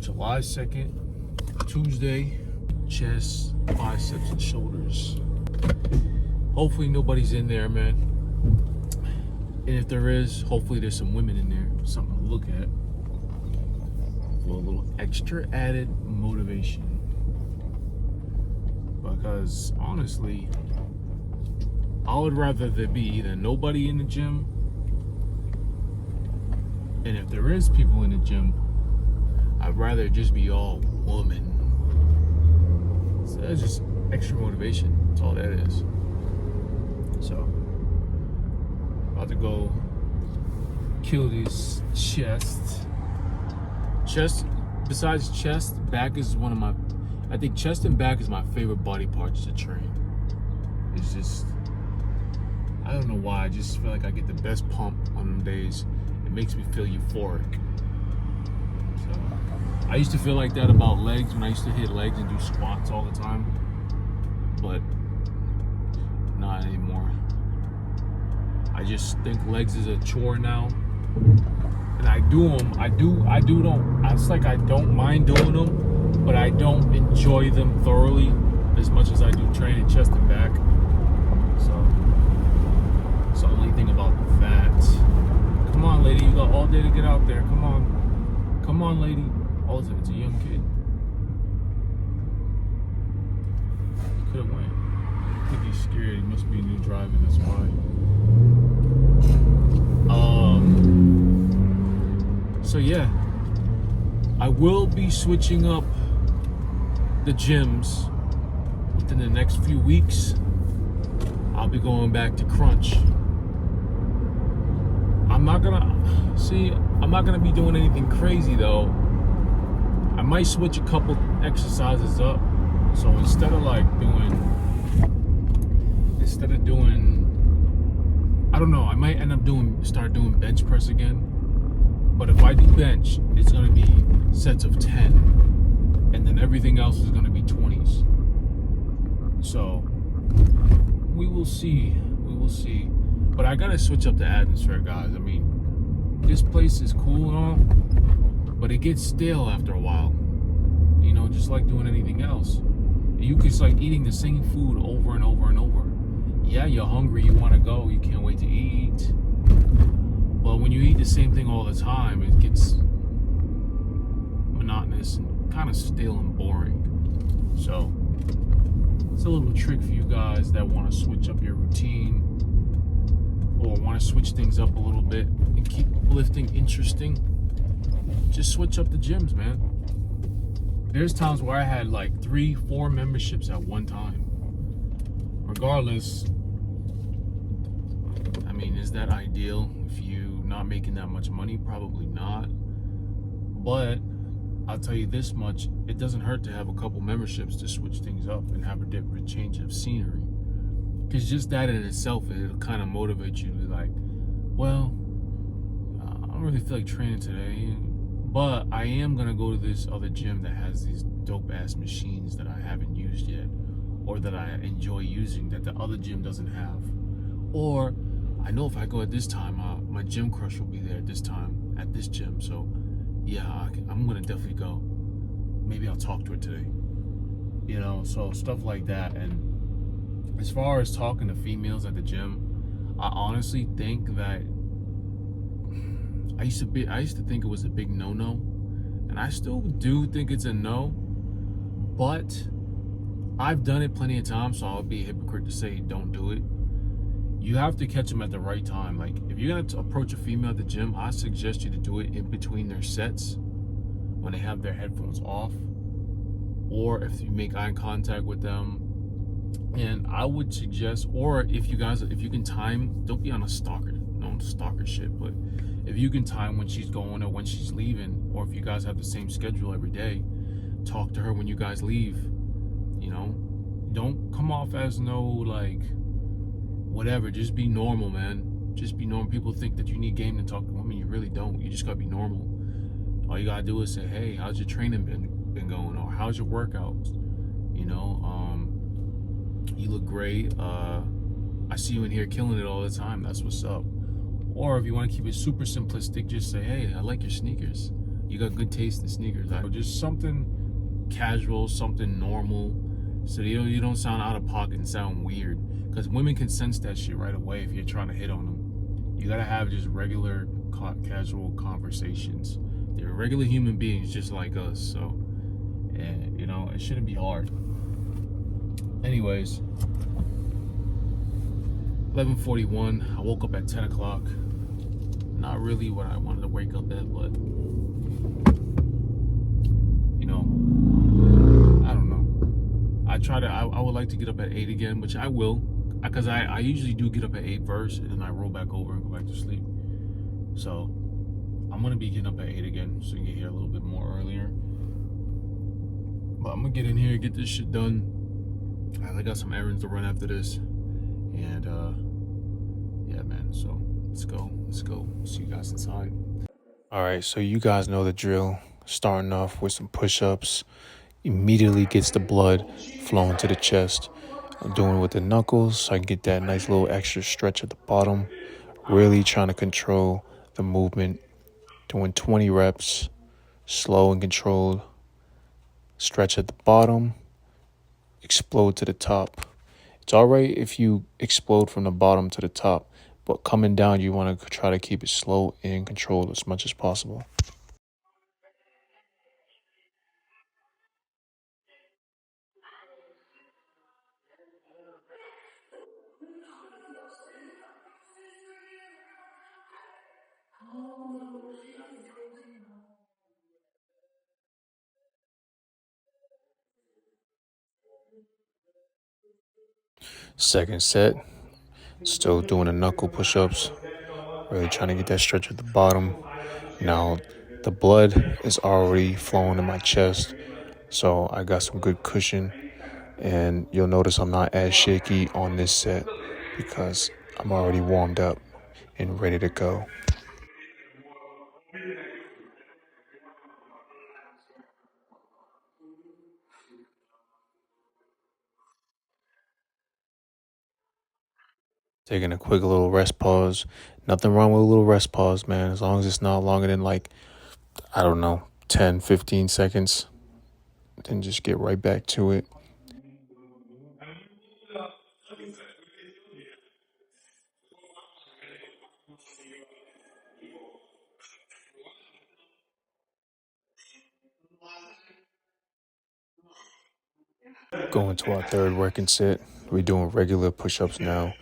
July 2nd, Tuesday, chest, biceps, and shoulders. Hopefully nobody's in there, man. And if there is, hopefully there's some women in there, something to look at. For a little extra added motivation. Because honestly, I would rather there be either nobody in the gym, and if there is people in the gym, I'd rather it just be all women. So that's just extra motivation. That's all that is. So, about to go kill this chest. Chest, besides chest, back is one of my, I think chest and back is my favorite body parts to train. It's just, I don't know why, I just feel like I get the best pump on them days. It makes me feel euphoric. So, I used to feel like that about legs when I used to hit legs and do squats all the time, but not anymore. I just think legs is a chore now, and I do them. It's like I don't mind doing them, but I don't enjoy them thoroughly as much as I do training chest and back. So it's the only thing about that. Come on, lady, you got all day to get out there. Come on, lady. Oh, it's a young kid. He could have went. I think he's scared. He must be new driving. That's why. So yeah, I will be switching up the gyms within the next few weeks. I'll be going back to crunch. I'm not gonna be doing anything crazy though. I might switch a couple exercises up. So instead of doing, I don't know, I might end up start doing bench press again. But if I do bench, it's gonna be sets of 10, and then everything else is gonna be 20s. So we will see. But I gotta switch up the atmosphere, guys. I mean, this place is cool and all, but it gets stale after a while. You know, just like doing anything else. It's like eating the same food over and over and over. Yeah, you're hungry, you wanna go, you can't wait to eat. But when you eat the same thing all the time, it gets monotonous and kind of stale and boring. So, it's a little trick for you guys that want to switch up your routine or want to switch things up a little bit and keep lifting interesting. Just switch up the gyms, man. There's times where I had like 3-4 memberships at one time. Regardless, I mean, is that ideal if you're not making that much money? Probably not. But I'll tell you this much, it doesn't hurt to have a couple memberships to switch things up and have a different change of scenery. Because just that in itself, it'll kind of motivate you to be like, well, I don't really feel like training today, but I am going to go to this other gym that has these dope ass machines that I haven't used yet, or that I enjoy using that the other gym doesn't have. Or I know if I go at this time, my gym crush will be there at this time at this gym. So yeah, I'm gonna definitely go. Maybe I'll talk to her today. You know, so stuff like that. And as far as talking to females at the gym, I honestly think that I used to think it was a big no-no, and I still do think it's a no. But I've done it plenty of times, so I'll be a hypocrite to say don't do it. You have to catch them at the right time. Like, if you're gonna approach a female at the gym, I suggest you to do it in between their sets when they have their headphones off, or if you make eye contact with them. And I would suggest, or if you can time, don't be on a stalker shit, but if you can time when she's going or when she's leaving, or if you guys have the same schedule every day, talk to her when you guys leave. You know, don't come off as no like whatever, just be normal, man. Just be normal. People think that you need game to talk to women. You really don't. You just gotta be normal. All you gotta do is say, hey, how's your training been going? Or how's your workouts? You know, you look great. I see you in here killing it all the time. That's what's up. Or if you want to keep it super simplistic, just say, hey, I like your sneakers. You got good taste in sneakers. Just something casual, something normal, so you don't sound out of pocket and sound weird. Because women can sense that shit right away if you're trying to hit on them. You gotta have just regular, casual conversations. They're regular human beings just like us, so and it shouldn't be hard. Anyways, 11:41. I woke up at 10 o'clock. Not really what I wanted to wake up at, but I don't know. I would like to get up at 8 again, which I will, because I usually do get up at 8 first, and then I roll back over and go back to sleep. So I'm gonna be getting up at 8 again, so you get here a little bit more earlier. But I'm gonna get in here, get this shit done. I got some errands to run after this, and yeah, man. So let's go. See you guys inside. All right, so you guys know the drill. Starting off with some push-ups, immediately gets the blood flowing to the chest. I'm doing it with the knuckles so I can get that nice little extra stretch at the bottom. Really trying to control the movement. Doing 20 reps, slow and controlled. Stretch at the bottom, explode to the top. It's all right if you explode from the bottom to the top, but coming down, you want to try to keep it slow and controlled as much as possible. Second set, still doing the knuckle push-ups, really trying to get that stretch at the bottom. Now, the blood is already flowing in my chest, so I got some good cushion, and you'll notice I'm not as shaky on this set because I'm already warmed up and ready to go. Taking a quick little rest pause. Nothing wrong with a little rest pause, man, as long as it's not longer than I don't know, 10, 15 seconds. Then just get right back to it. Going to our third working set. We're doing regular push-ups now,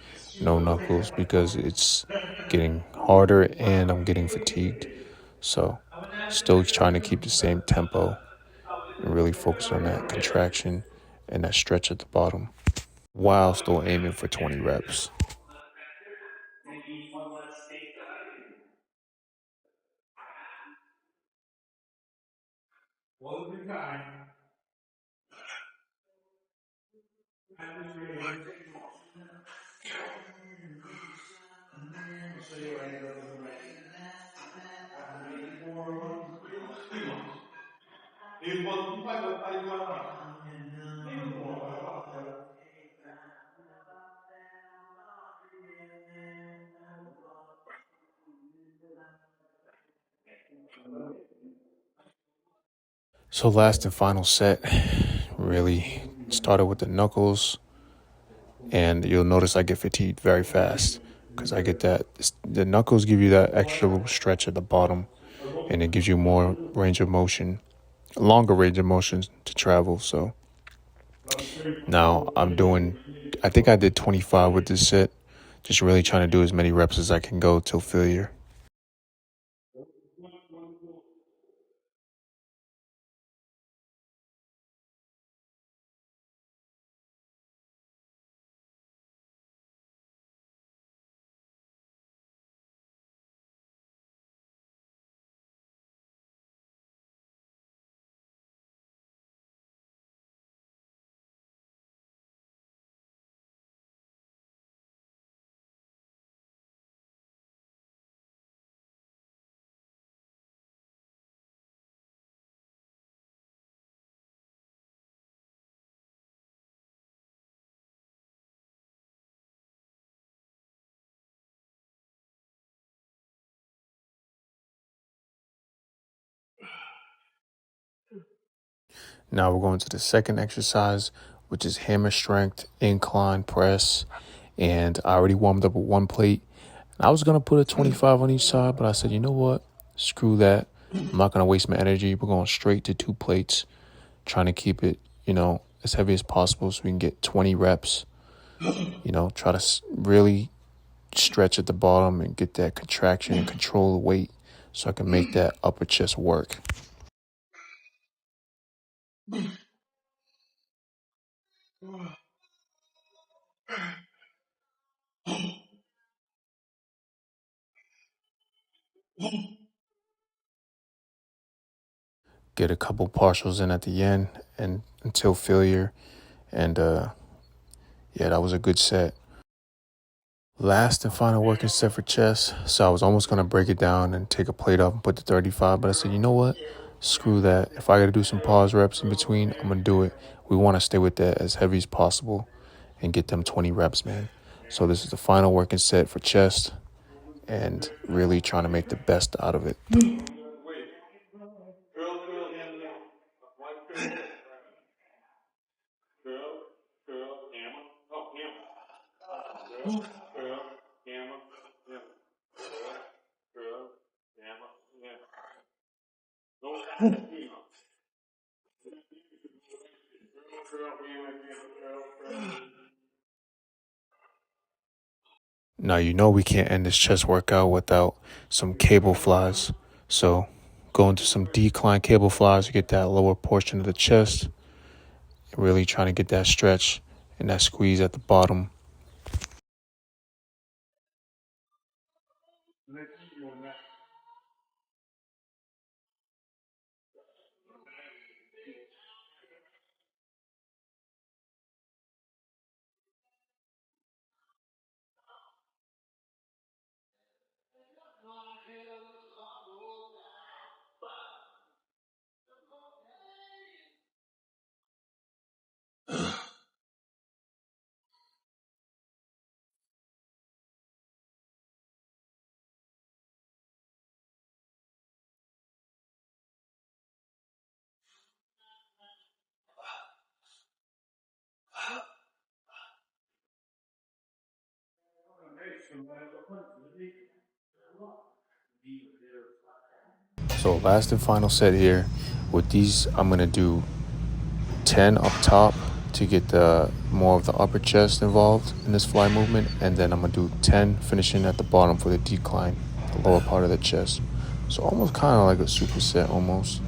no knuckles, because it's getting harder and I'm getting fatigued. So still trying to keep the same tempo and really focus on that contraction and that stretch at the bottom while still aiming for 20 reps. So last and final set, really started with the knuckles, and you'll notice I get fatigued very fast because I get that. The knuckles give you that extra little stretch at the bottom, and it gives you more range of motion, longer range of motion to travel. So now I think I did 25 with this set, just really trying to do as many reps as I can go till failure. Now we're going to the second exercise, which is hammer strength incline press. And I already warmed up with one plate. I was going to put a 25 on each side, but I said, you know what? Screw that. I'm not going to waste my energy. We're going straight to 2 plates, trying to keep it, as heavy as possible so we can get 20 reps. Try to really stretch at the bottom and get that contraction and control the weight so I can make that upper chest work. Get a couple partials in at the end and until failure. And that was a good set. Last and final working set for chest. So I was almost going to break it down and take a plate off and put the 35, but I said, you know what? Screw that. If I got to do some pause reps in between, I'm going to do it. We want to stay with that as heavy as possible and get them 20 reps, man. So this is the final working set for chest and really trying to make the best out of it. Now, we can't end this chest workout without some cable flies. So go into some decline cable flies to get that lower portion of the chest. Really trying to get that stretch and that squeeze at the bottom. So last and final set here. With these, I'm going to do 10 up top to get the more of the upper chest involved in this fly movement. And then I'm going to do 10 finishing at the bottom for the decline, the lower part of the chest. So almost kind of like a superset almost.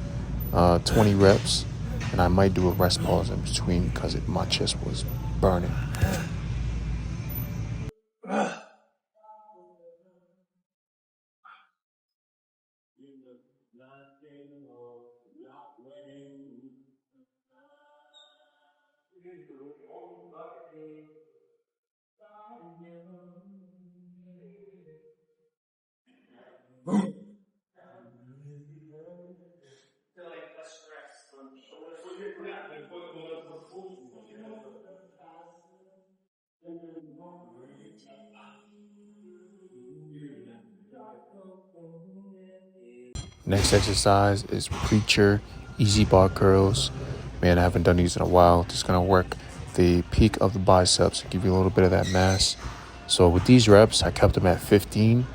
20 reps. And I might do a rest pause in between because my chest was burning. Next exercise is preacher easy bar curls. Man, I haven't done these in a while. Just gonna work the peak of the biceps and give you a little bit of that mass. So with these reps, I kept them at 15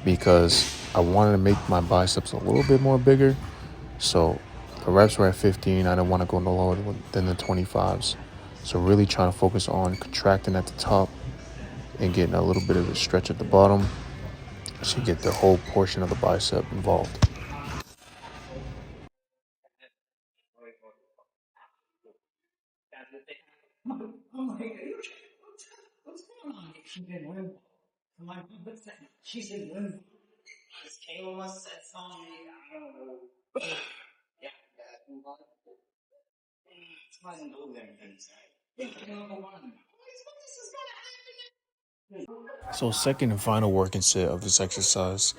because I wanted to make my biceps a little bit more bigger. So the reps were at 15. I didn't want to go no lower than the 25s. So really trying to focus on contracting at the top and getting a little bit of a stretch at the bottom to get the whole portion of the bicep involved. So second and final working set of this exercise.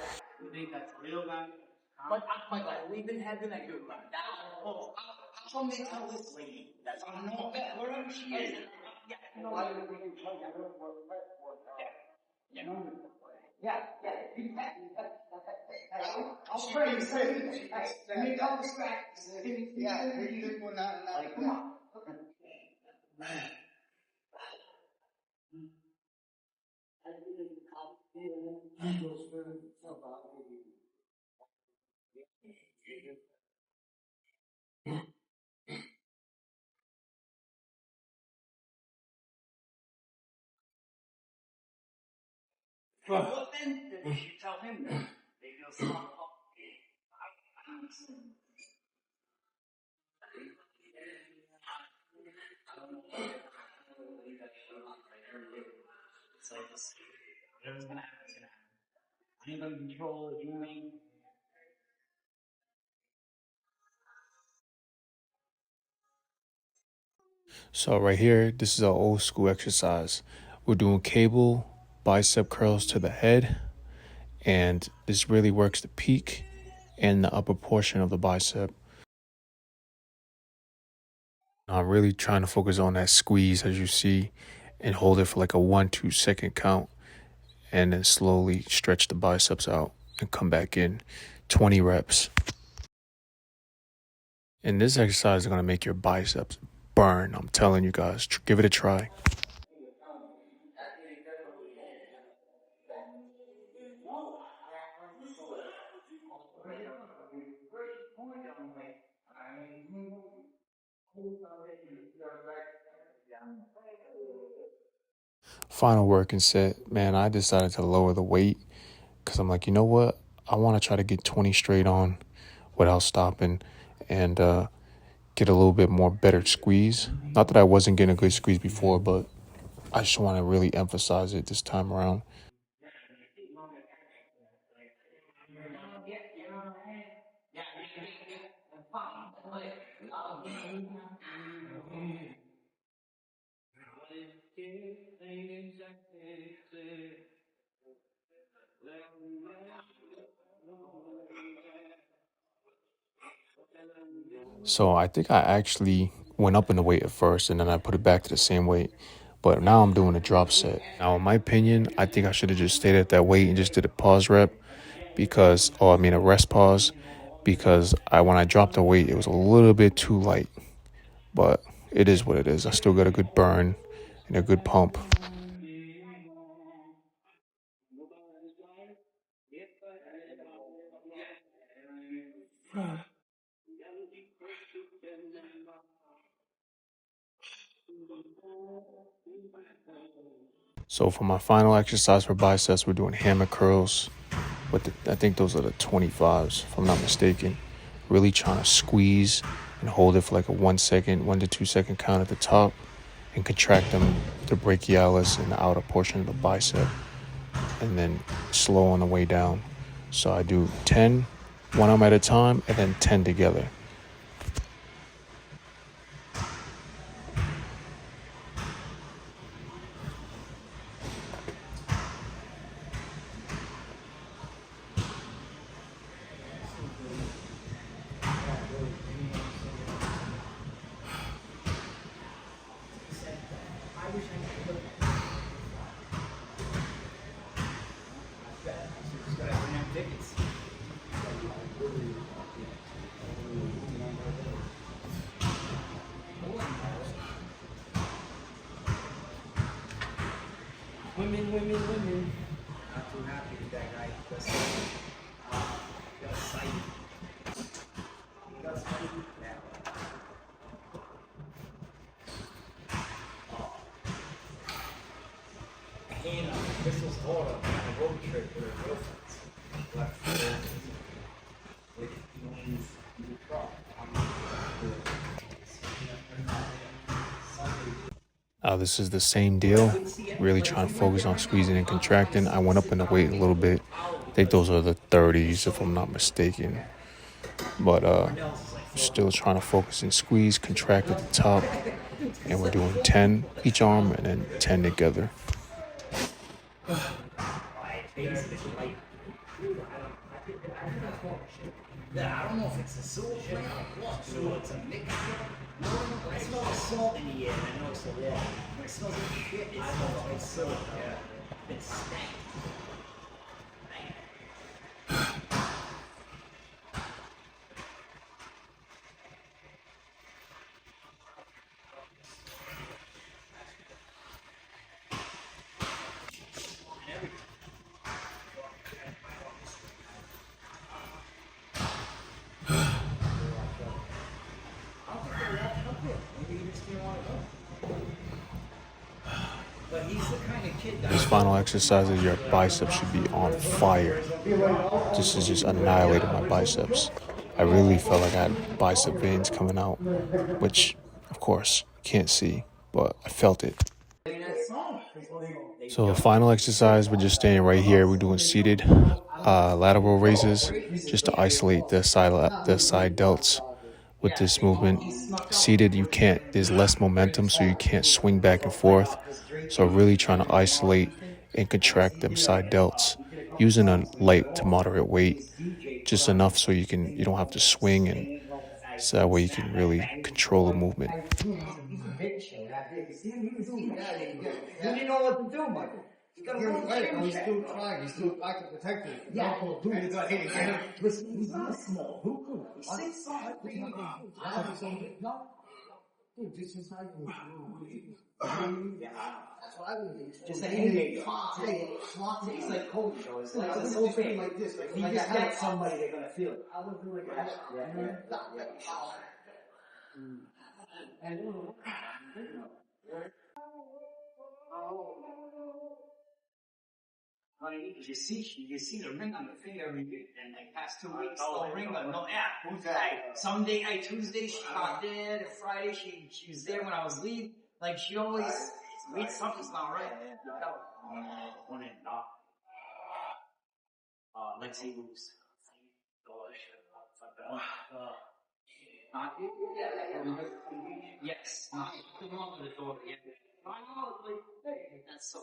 So right here, this is our old school exercise. We're doing cable bicep curls to the head, and this really works the peak and the upper portion of the bicep. I'm really trying to focus on that squeeze, as you see, and hold it for like a 1-2 second count, and then slowly stretch the biceps out and come back in. 20 reps. And this exercise is going to make your biceps burn. I'm telling you guys, give it a try. Final working set, man, I decided to lower the weight because I'm like, you know what? I want to try to get 20 straight on without stopping and get a little bit more better squeeze. Not that I wasn't getting a good squeeze before, but I just want to really emphasize it this time around. So I think I actually went up in the weight at first and then I put it back to the same weight. But now I'm doing a drop set. Now, in my opinion, I think I should have just stayed at that weight and just did a pause rep a rest pause because when I dropped the weight, it was a little bit too light. But it is what it is. I still got a good burn and a good pump. So for my final exercise for biceps, we're doing hammer curls. I think those are the 25s, if I'm not mistaken. Really trying to squeeze and hold it for like a 1 to 2 second count at the top and contract the brachialis and the outer portion of the bicep and then slow on the way down. So I do 10, one arm at a time, and then 10 together. Women. Not too happy with that guy. That's sight. That's sight. Hannah, Crystal's daughter, on a road trip with her girlfriends. Left with the truck. This is the same deal. Really trying to focus on squeezing and contracting. I went up in the weight a little bit. I think those are the 30s, if I'm not mistaken. But still trying to focus and squeeze, contract at the top. And we're doing 10 each arm and then 10 together. Yeah, I don't know if it's a sewer plant or what. So it's a mixture. No, I smell the salt in the air. I know it's the water. When it smells like shit, it smells like salt. Yeah. It's stank. These final exercises, your biceps should be on fire. This has just annihilated my biceps. I really felt like I had bicep veins coming out, which, of course, can't see, but I felt it. So the final exercise, we're just staying right here. We're doing seated lateral raises just to isolate the side delts with this movement. Seated, you can't, there's less momentum, so you can't swing back and forth. So really trying to isolate and contract them side delts using a light to moderate weight, just enough so you don't have to swing, and so that way you can really control the movement. You didn't know what to do, Michael. You gotta go right. He's still trying. He's still acting protective. Yeah. Dude, you got hit. Listen, he's not small. Who? 6'5". No. Dude, this is how you yeah. That's what I would do. Just a haymaker. It's like coach show. It's like this whole thing like this. Like, if you just get somebody, they're gonna feel it. I would do like that. Yeah. Honey, you see the ring on the finger, and like past 2 weeks, the ring on no app. Who's that? Someday, Tuesday, she got there. And Friday, she was there when I was leaving. Like she always, something's not right. One and not. Let's see who's. Yes, not the door yet. That's so.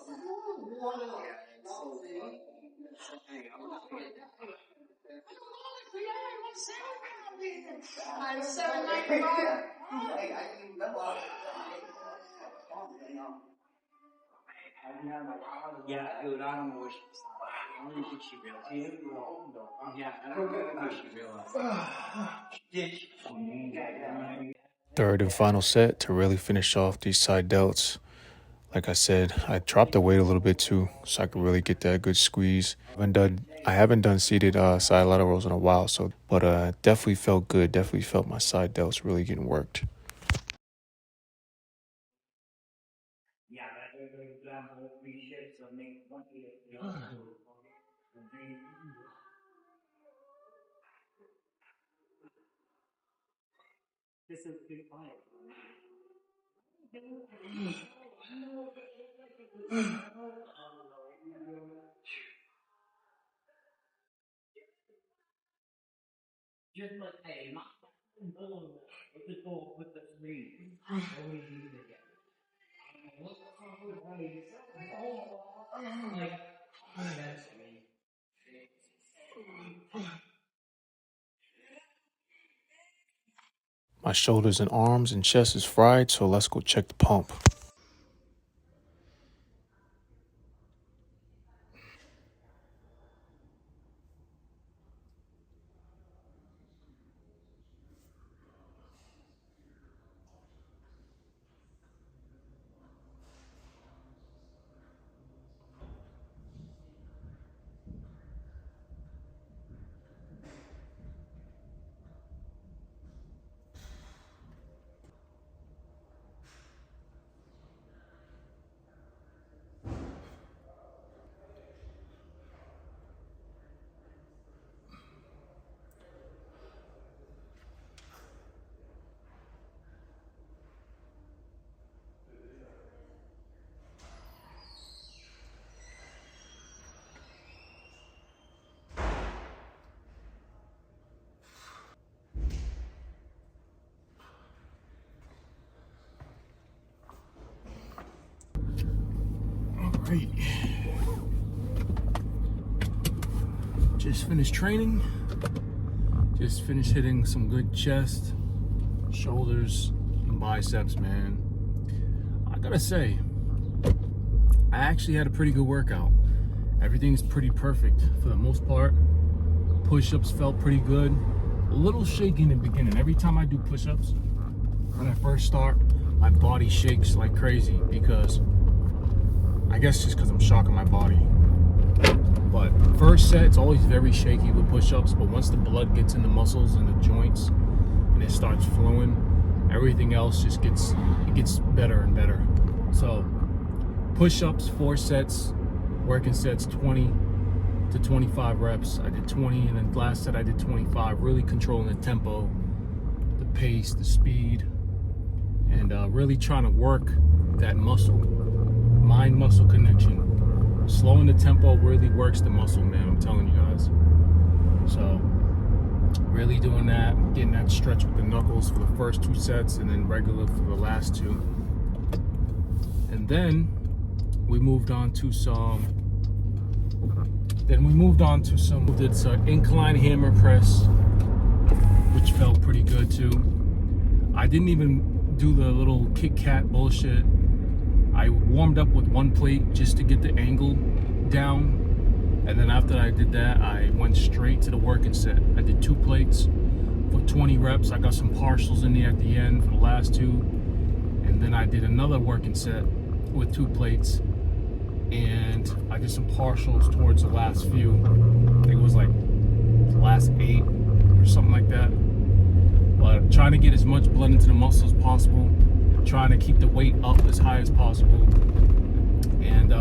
Yeah, dude, I don't know what she's. I don't think she realized. Yeah, I don't think she realized. She did. Third and final set to really finish off these side delts. Like I said, I dropped the weight a little bit too, so I could really get that good squeeze. I haven't done seated side laterals in a while, but definitely felt good. Definitely felt my side delts really getting worked. This is big fire. Just like, hey, not with the goal with the three. My shoulders and arms and chest is fried, so let's go check the pump. Alright. Just finished training. Just finished hitting some good chest, shoulders, and biceps, man. I gotta say, I actually had a pretty good workout. Everything's pretty perfect for the most part. Push-ups felt pretty good. A little shaky in the beginning. Every time I do push-ups, when I first start, my body shakes like crazy because I guess just because I'm shocking my body. But first set, it's always very shaky with push-ups, but once the blood gets in the muscles and the joints and it starts flowing, everything else just gets better and better. So Push-ups, 4 sets, working sets 20 to 25 reps. I did 20, and then last set I did 25, really controlling the tempo, the pace, the speed, and really trying to work that muscle, mind-muscle connection. Slowing the tempo really works the muscle, man, I'm telling you guys. So really doing that, getting that stretch with the knuckles for the first 2 sets, and then regular for the last 2. And then we moved on to some did some incline hammer press, which felt pretty good too. I didn't even do the little Kit Kat bullshit. I warmed up with 1 plate just to get the angle down, and then after I did that, I went straight to the working set. I did 2 plates for 20 reps. I got some partials in there at the end for the last 2, and then I did another working set with 2 plates, and I did some partials towards the last few. I think it was like the last 8 or something like that. But trying to get as much blood into the muscle as possible, trying to keep the weight up as high as possible, and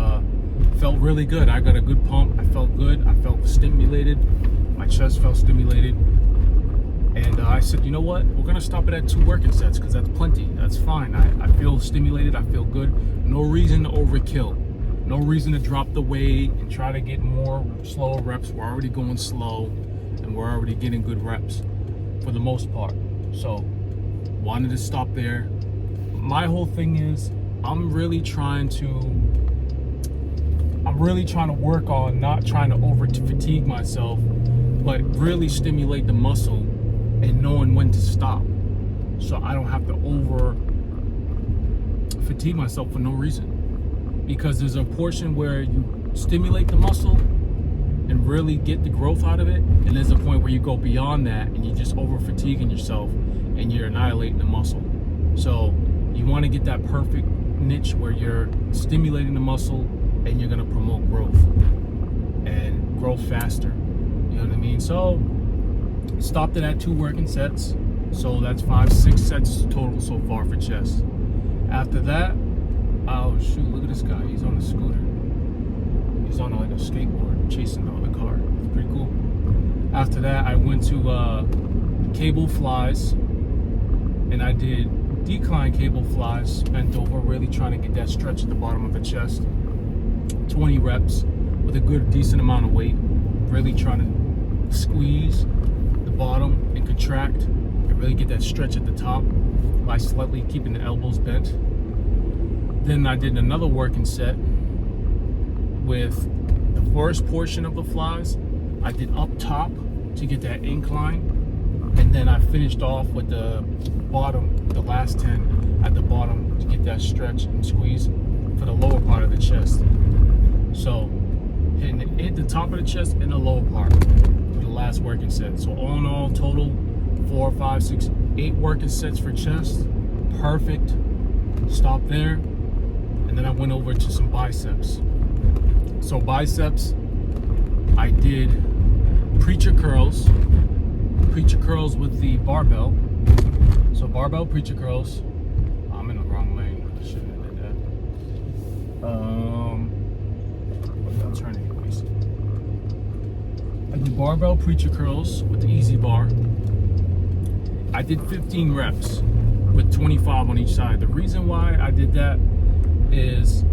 felt really good. I got a good pump. I felt good. I felt stimulated. My chest felt stimulated, and I said, you know what? We're gonna stop it at 2 working sets because that's plenty. That's fine. I feel stimulated. I feel good. No reason to overkill. No reason to drop the weight and try to get more slower reps. We're already going slow, and we're already getting good reps for the most part. So wanted to stop there. My whole thing is I'm really trying to work on not trying to over fatigue myself, but really stimulate the muscle and knowing when to stop, so I don't have to over fatigue myself for no reason. Because there's a portion where you stimulate the muscle and really get the growth out of it, and there's a point where you go beyond that and you're just over fatiguing yourself and you're annihilating the muscle. So you want to get that perfect niche where you're stimulating the muscle and you're going to promote growth and grow faster. You know what I mean? So stopped it at 2 working sets. So that's 5-6 sets total so far for chest. After that, oh shoot, look at this guy. He's on a scooter. He's on like a skateboard chasing the other car. It's pretty cool. After that, I went to cable flies, and I did decline cable flies, bent over, really trying to get that stretch at the bottom of the chest. 20 reps with a good decent amount of weight, really trying to squeeze the bottom and contract and really get that stretch at the top by slightly keeping the elbows bent. Then I did another working set with the first portion of the flies. I did up top to get that incline, and then I finished off with the bottom, the last 10 at the bottom to get that stretch and squeeze for the lower part of the chest. So hit the top of the chest and the lower part for the last working set. So all in all, total 4, 5, 6, 8 working sets for chest. Perfect. Stop there. And then I went over to some biceps. So biceps, I did preacher curls with the barbell. So barbell preacher curls. I'm in the wrong lane. I shouldn't have did that. I'll turn anyways. I did barbell preacher curls with the easy bar. I did 15 reps with 25 on each side. The reason why I did that is,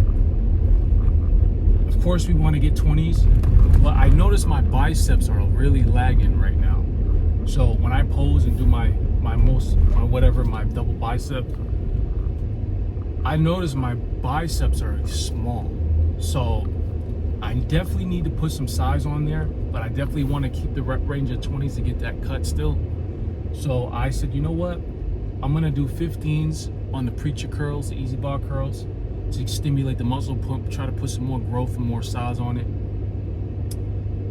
of course, we want to get 20s, but I noticed my biceps are really lagging right now. So when I pose and do my double bicep, I notice my biceps are small. So I definitely need to put some size on there, but I definitely want to keep the rep range of 20s to get that cut still. So I said, you know what? I'm gonna do 15s on the preacher curls, the easy bar curls, to stimulate the muscle pump, try to put some more growth and more size on it.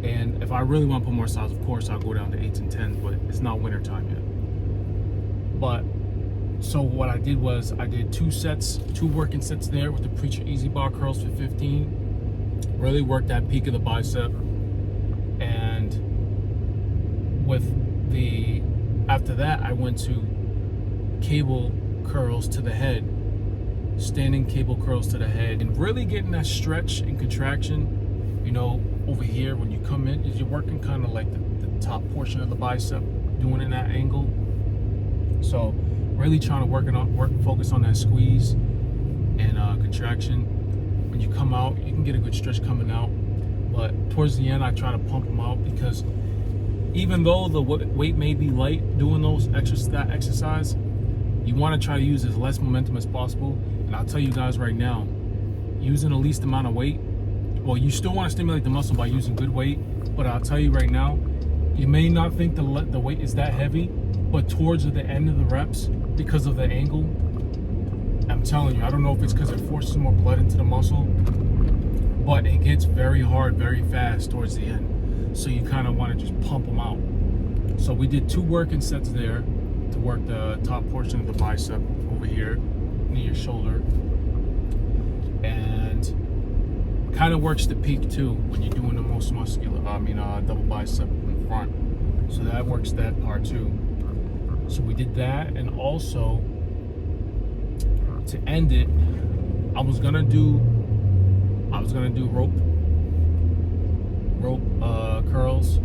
And if I really want to put more size, of course, I'll go down to 8s and 10s, but it's not winter time yet. But so what I did was I did 2 working sets there with the preacher easy bar curls for 15. Really worked that peak of the bicep. And after that, I went to cable curls to the head standing cable curls to the head, and really getting that stretch and contraction. You know, over here when you come in, is you're working kind of like the top portion of the bicep, doing it in that angle. So really trying to focus on that squeeze and contraction. When you come out, you can get a good stretch coming out, but towards the end I try to pump them out, because even though the weight may be light doing that exercise, you want to try to use as less momentum as possible. And I'll tell you guys right now, using the least amount of weight, well, you still want to stimulate the muscle by using good weight, but I'll tell you right now, you may not think the weight is that heavy, but towards the end of the reps, because of the angle, I'm telling you, I don't know if it's because it forces more blood into the muscle, but it gets very hard very fast towards the end. So you kind of want to just pump them out. So we did 2 working sets there to work the top portion of the bicep over here near your shoulder, and kind of works the peak too when you're doing the most muscular, double bicep in front. So that works that part too. So we did that, and also to end it, I was gonna do rope curls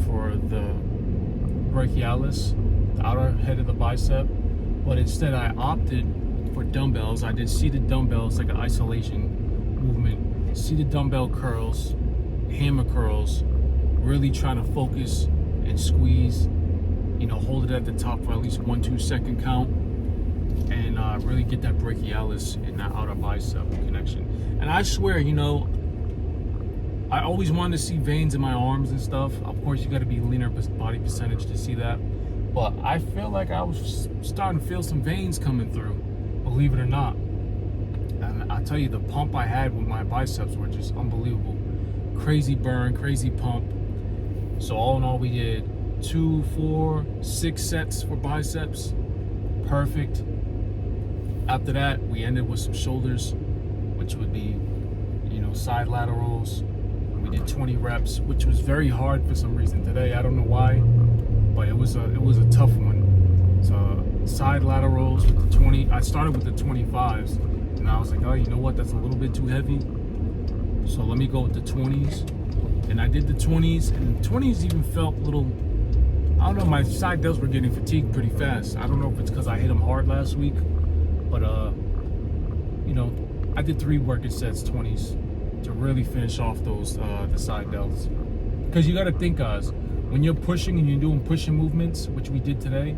for the brachialis, the outer head of the bicep, but instead I opted for dumbbells. I did seated dumbbells, like an isolation movement, seated dumbbell curls, hammer curls, really trying to focus and squeeze, you know, hold it at the top for at least 1-2 second count, and really get that brachialis and that outer bicep connection. And I swear, you know, I always wanted to see veins in my arms and stuff. Of course, you got to be leaner body percentage to see that, but I feel like I was starting to feel some veins coming through, believe it or not. And I tell you, the pump I had with my biceps were just unbelievable. Crazy burn, crazy pump. So all in all, we did 2, 4, 6 sets for biceps. Perfect. After that, we ended with some shoulders, which would be, you know, side laterals. We did 20 reps, which was very hard for some reason today. I don't know why, but it was a tough one. So side laterals with the 20. I started with the 25s, and I was like, oh, you know what? That's a little bit too heavy. So let me go with the 20s. And I did the 20s, and the 20s even felt a little, I don't know, my side delts were getting fatigued pretty fast. I don't know if it's because I hit them hard last week, but you know, I did 3 working sets, 20s, to really finish off those the side delts. Because you got to think, guys, when you're pushing and you're doing pushing movements, which we did today,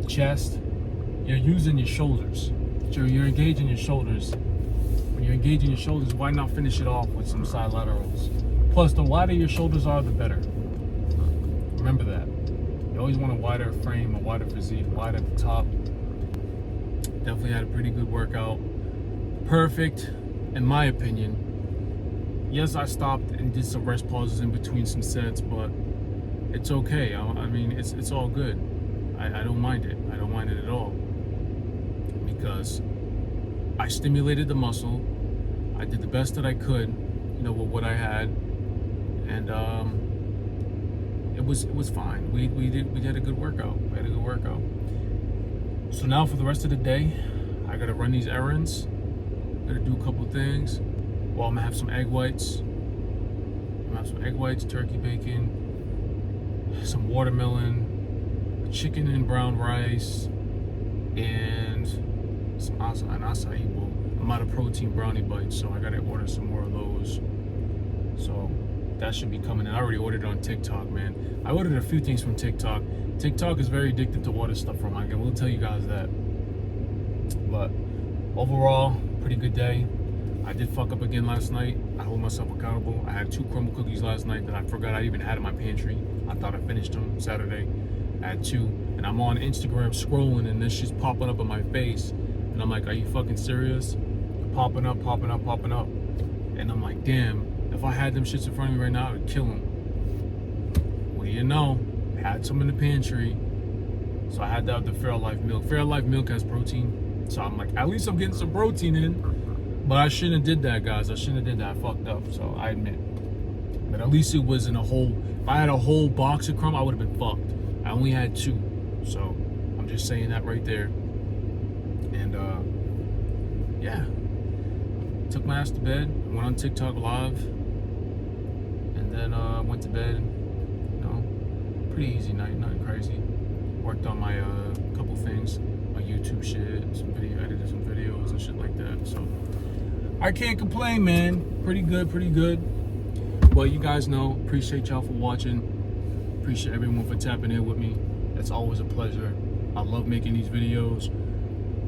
chest, you're using your shoulders. So you're engaging your shoulders. When you're engaging your shoulders, why not finish it off with some side laterals? Plus, the wider your shoulders are, the better. Remember that. You always want a wider frame, a wider physique, wide at the top. Definitely had a pretty good workout. Perfect, in my opinion. Yes, I stopped and did some rest pauses in between some sets, but it's okay. I mean, it's all good. I don't mind it. I don't mind it at all. Because I stimulated the muscle. I did the best that I could, you know, with what I had, and it was fine. We did a good workout. We had a good workout. So now for the rest of the day, I gotta run these errands. Gotta do a couple of things. Well, I'm gonna have some egg whites. I'm gonna have some egg whites, turkey bacon, some watermelon, chicken and brown rice, and some acai bowl. I'm out of protein brownie bites, so I gotta order some more of those. So that should be coming in. I already ordered it on TikTok, man. I ordered a few things from TikTok. TikTok is very addicted to order stuff from. I will tell you guys that. But overall, pretty good day. I did fuck up again last night. I hold myself accountable. I had 2 crumble cookies last night that I forgot I even had in my pantry. I thought I finished them Saturday. I had 2, and I'm on Instagram scrolling, and this shit's popping up in my face, and I'm like, are you fucking serious? Popping up, and I'm like, damn. If I had them shits in front of me right now, I would kill them. What do you know? Had some in the pantry. So I had that with the Fairlife milk. Fairlife milk has protein. So I'm like, at least I'm getting some protein in. But I shouldn't have did that, guys. I shouldn't have did that. I fucked up, so I admit. But at least it was in a whole, if I had a whole box of crumb, I would have been fucked. I only had 2. 2. So I'm just saying that right there. And, you know, I got to get some more of those. So that should be coming in. I already ordered a few things from TikTok. TikTok is very addicted to order stuff from. I will tell you guys that. But overall, pretty good day. I did fuck up again last night. I hold myself accountable. I had 2 crumble cookies last night that I forgot I even had in my pantry. I thought I finished them Saturday. I had 2, and I'm on Instagram scrolling, and this shit's popping up in my face, and I'm like, are you fucking serious? Popping up, and I'm like, damn. If I had them shits in front of me right now, I would kill them. What do you know? I had some in the pantry. So I had that with the Fairlife milk. Fairlife milk has protein. So I'm like, at least I'm getting some protein in. But at least it was in a whole, if I had a whole box of crumb, I would have been fucked. I only had 2. So I'm just saying that right there. yeah, took my ass to bed, went on TikTok live, and then went to bed. You know, pretty easy night, nothing crazy. Worked on my couple things, my YouTube shit, some video, edited some videos and shit like that. So I can't complain, man. Pretty good, pretty good. But you guys know, appreciate y'all for watching. Appreciate everyone for tapping in with me. It's always a pleasure. I love making these videos.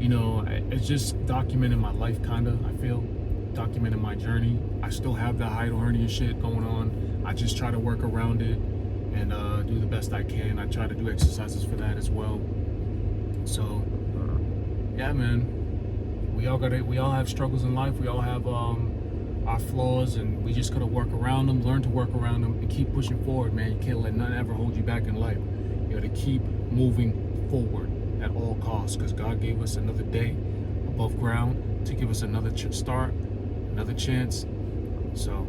You know, it's just documenting my life, kinda, I feel. Documenting my journey. I still have the hiatal hernia shit going on. I just try to work around it and do the best I can. I try to do exercises for that as well. So, yeah, man. We all have struggles in life. We all have our flaws, and we just gotta work around them, learn to work around them, and keep pushing forward, man. You can't let nothing ever hold you back in life. You gotta keep moving forward at all costs, because God gave us another day above ground to give us another start, another chance. So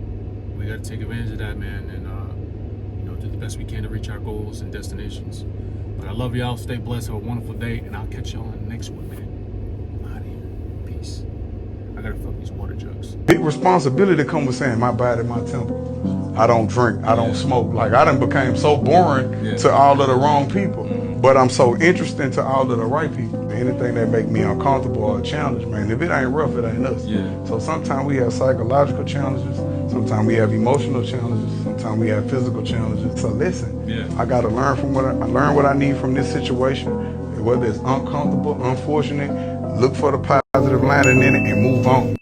we gotta take advantage of that, man, and you know, do the best we can to reach our goals and destinations. But I love y'all. Stay blessed. Have a wonderful day, and I'll catch y'all in the next one, man. I'm out of here. Peace. I gotta fuck these water jugs. Big responsibility come with saying my body, my temple. I don't drink, I don't smoke. Like I done became so boring to all of the wrong people. But I'm so interesting to all of the right people. Anything that make me uncomfortable or a challenge, man, if it ain't rough, it ain't us. So sometimes we have psychological challenges, sometimes we have emotional challenges, sometimes we have physical challenges. So listen, I gotta learn from what I what I need from this situation. Whether it's uncomfortable, unfortunate, look for the positive lining in it and move on.